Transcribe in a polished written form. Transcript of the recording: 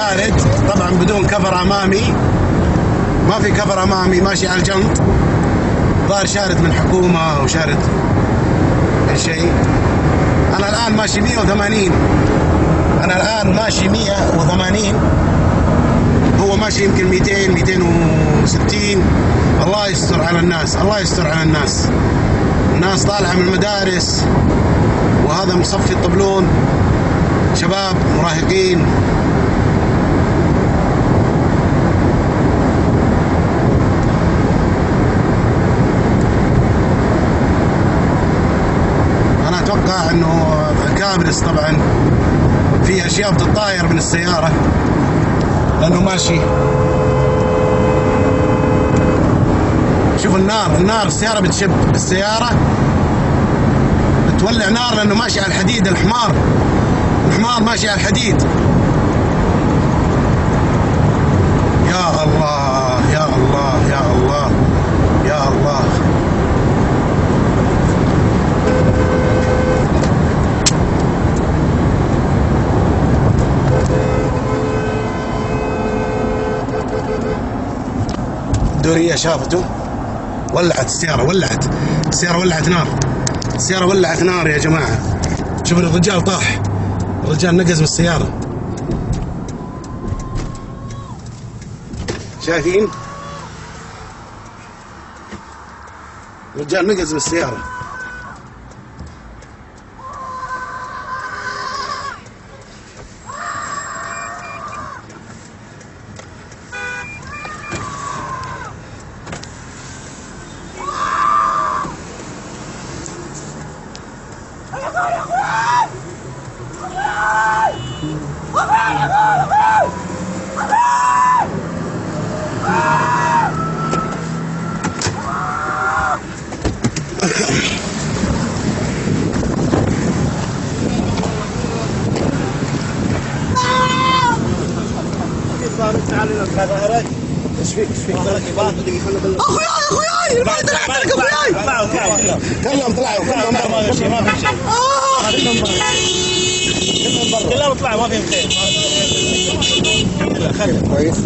شارد طبعا بدون كفر امامي، ما في كفر امامي، ماشي على الجنط. ظاهر شارد من حكومه او شارد اي شيء. انا الان ماشي 180، انا الان ماشي 180، هو ماشي يمكن 200 260. الله يستر على الناس، الله يستر على الناس. الناس طالعه من المدارس، وهذا مصفي الطبلون، شباب مراهقين. انا اتوقع انه كابرس طبعا في اشياء بتطاير من السياره لانه ماشي. شوف النار السياره بتشب، السياره بتولع نار لانه ماشي على الحديد. الحمار ماشي على الحديد. يا الله يا الله يا الله يا الله. الدورية شافته، ولعت السيارة، السيارة ولعت نار، السيارة ولعت نار يا جماعة. شوف الرجال طاح، الرجال نقز بالسيارة، شايفين؟ الرجال نقز بالسيارة. ايش فيك؟ اخوياي ما طلعت لك اخوياي. كلهم طلعوا، ما في شيء، كلهم طلعوا، ما فيهم خير. الحمد لله. خير كويس.